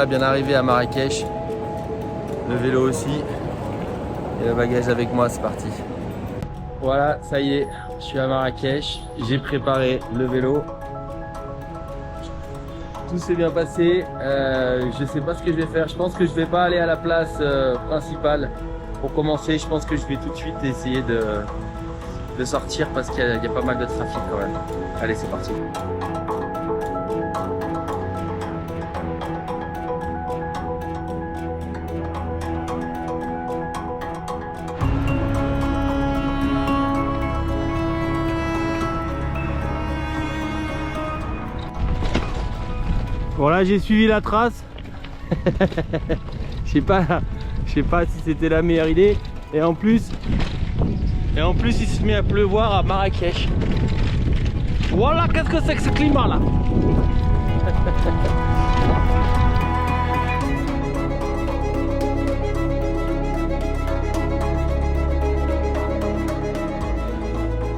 Voilà, bien arrivé à Marrakech. Le vélo aussi. Et le bagage avec moi, c'est parti. Voilà, ça y est, je suis à Marrakech. J'ai préparé le vélo. Tout s'est bien passé. Je sais pas ce que je vais faire. Je pense que je vais pas aller à la place principale. Pour commencer, je pense que je vais tout de suite essayer de sortir parce qu'il y a pas mal de trafic quand même. Allez, c'est parti. Voilà, j'ai suivi la trace. Je sais pas si c'était la meilleure idée. Et en plus il se met à pleuvoir à Marrakech. Voilà, qu'est-ce que c'est que ce climat là?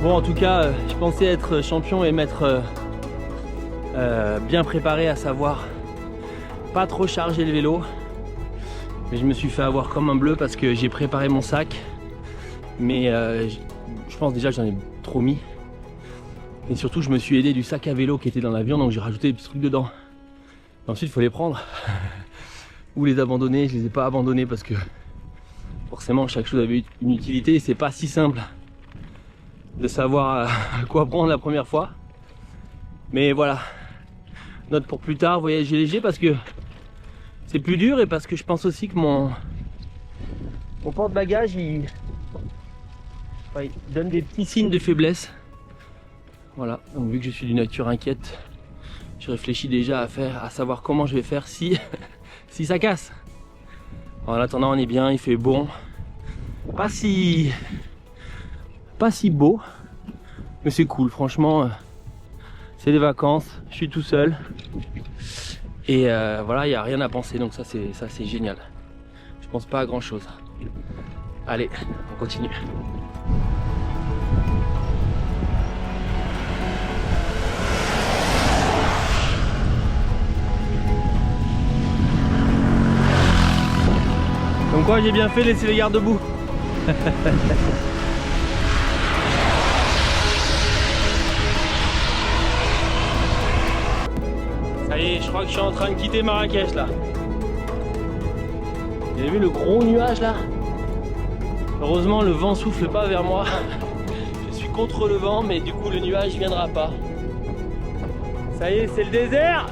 Bon, en tout cas, je pensais être champion et m'être bien préparé, à savoir pas trop charger le vélo. Mais je me suis fait avoir comme un bleu parce que j'ai préparé mon sac. Mais je pense déjà que j'en ai trop mis. Et surtout, je me suis aidé du sac à vélo qui était dans l'avion, donc j'ai rajouté des petits trucs dedans. Et ensuite, il faut les prendre ou les abandonner. Je les ai pas abandonnés parce que forcément, chaque chose avait une utilité. Et c'est pas si simple de savoir à quoi prendre la première fois. Mais voilà, note pour plus tard, voyager léger parce que c'est plus dur et parce que je pense aussi que mon porte-bagages il donne des petits signes de faiblesse. Voilà, donc vu que je suis d'une nature inquiète, je réfléchis déjà à savoir comment je vais faire si ça casse. En attendant, on est bien, il fait bon, pas si beau, mais c'est cool, franchement. C'est des vacances, je suis tout seul et voilà, il n'y a rien à penser, donc ça c'est génial. Je pense pas à grand chose. Allez, on continue. Comme quoi j'ai bien fait de laisser les garde-boue. Ça y est, je crois que je suis en train de quitter Marrakech là. Vous avez vu le gros nuage là? Heureusement le vent souffle pas vers moi. Je suis contre le vent, mais du coup le nuage viendra pas. Ça y est, c'est le désert.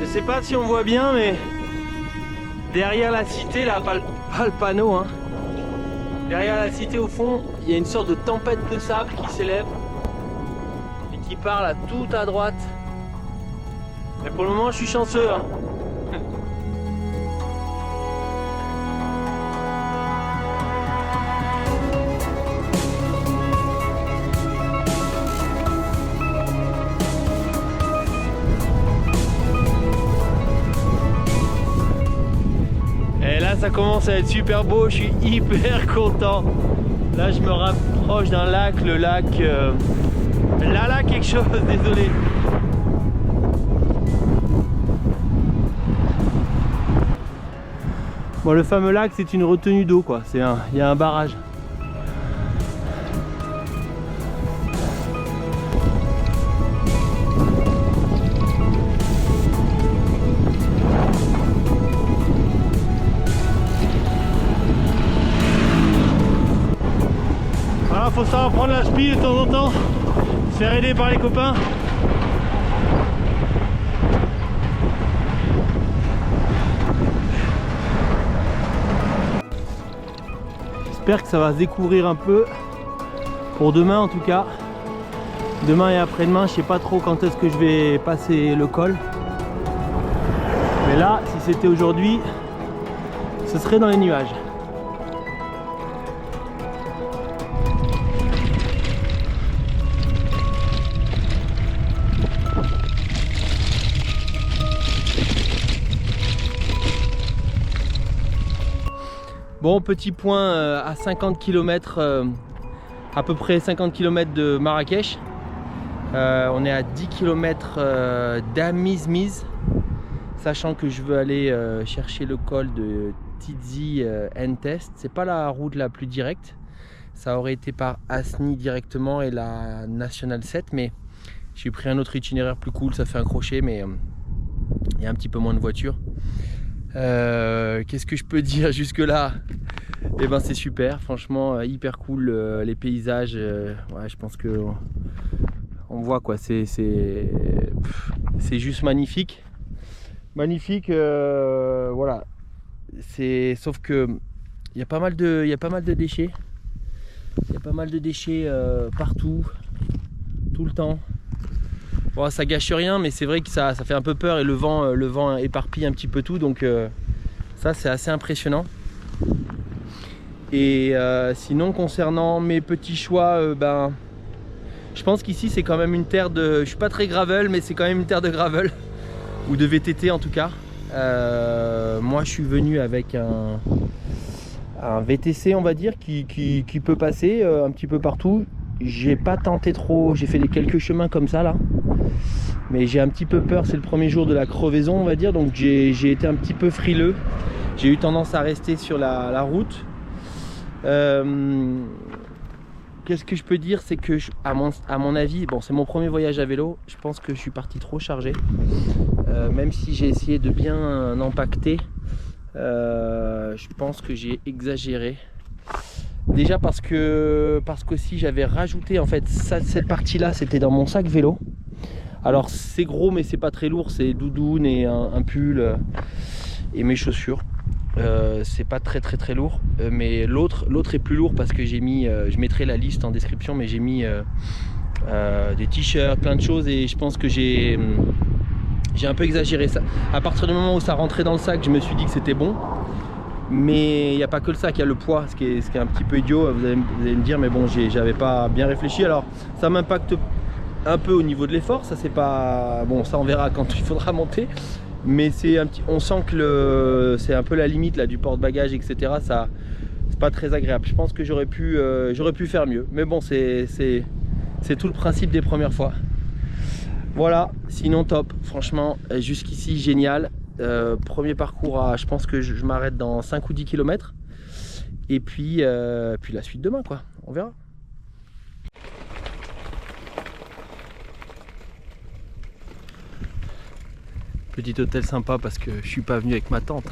Je sais pas si on voit bien, mais derrière la cité là, pas le panneau hein. Derrière la cité au fond, il y a une sorte de tempête de sable qui s'élève et qui part là tout à droite. Mais pour le moment je suis chanceux hein. Et là ça commence à être super beau, je suis hyper content. Là je me rapproche d'un lac, le lac... là quelque chose, désolé. Bon, le fameux lac c'est une retenue d'eau quoi, il y a un barrage. Voilà, faut savoir prendre la speed de temps en temps, se faire aider par les copains. J'espère que ça va se découvrir un peu pour demain en tout cas. Demain et après-demain, je sais pas trop quand est-ce que je vais passer le col. Mais là, si c'était aujourd'hui, ce serait dans les nuages. Bon, petit point à 50 km, à peu près 50 km de Marrakech. On est à 10 km d'Amizmiz, sachant que je veux aller chercher le col de Tizi Entest. C'est pas la route la plus directe, ça aurait été par Asni directement et la National 7, mais j'ai pris un autre itinéraire plus cool, ça fait un crochet, mais il y a un petit peu moins de voitures. Qu'est-ce que je peux dire jusque là? Eh ben c'est super, franchement hyper cool, les paysages, ouais, je pense que on voit quoi, c'est juste magnifique, magnifique, voilà. Sauf que il y a pas mal de déchets, il y a pas mal de déchets partout, tout le temps. Bon, ça gâche rien, mais c'est vrai que ça fait un peu peur, et le vent éparpille un petit peu tout, donc ça c'est assez impressionnant. Et sinon, concernant mes petits choix, ben, je pense qu'ici c'est quand même une terre de... Je suis pas très gravel, mais c'est quand même une terre de gravel, ou de VTT en tout cas. Moi je suis venu avec un VTC, on va dire, qui peut passer un petit peu partout. J'ai pas tenté trop, j'ai fait quelques chemins comme ça là, mais j'ai un petit peu peur, c'est le premier jour de la crevaison on va dire, donc j'ai été un petit peu frileux, j'ai eu tendance à rester sur la route. Qu'est-ce que je peux dire, c'est que à mon avis, bon, c'est mon premier voyage à vélo, je pense que je suis parti trop chargé, même si j'ai essayé de bien impacter, je pense que j'ai exagéré. Déjà parce qu'aussi j'avais rajouté, en fait, cette partie là c'était dans mon sac vélo. Alors c'est gros mais c'est pas très lourd, c'est doudoune et un pull et mes chaussures. C'est pas très lourd, mais l'autre est plus lourd parce que j'ai mis, je mettrai la liste en description, mais j'ai mis des t-shirts, plein de choses, et je pense que j'ai un peu exagéré ça. À partir du moment où ça rentrait dans le sac, je me suis dit que c'était bon. Mais il n'y a pas que le sac, il y a le poids, ce qui est un petit peu idiot, vous allez me dire, mais bon, j'avais pas bien réfléchi. Alors ça m'impacte un peu au niveau de l'effort, ça c'est pas... Bon, ça on verra quand il faudra monter. Mais c'est un petit... On sent que c'est un peu la limite là, du porte-bagages, etc. Ça, c'est pas très agréable. Je pense que j'aurais pu faire mieux. Mais bon, c'est tout le principe des premières fois. Voilà, sinon top, franchement, jusqu'ici génial. Premier parcours je pense que je m'arrête dans 5 ou 10 km, et puis la suite demain quoi, on verra. Petit hôtel sympa parce que je suis pas venu avec ma tante.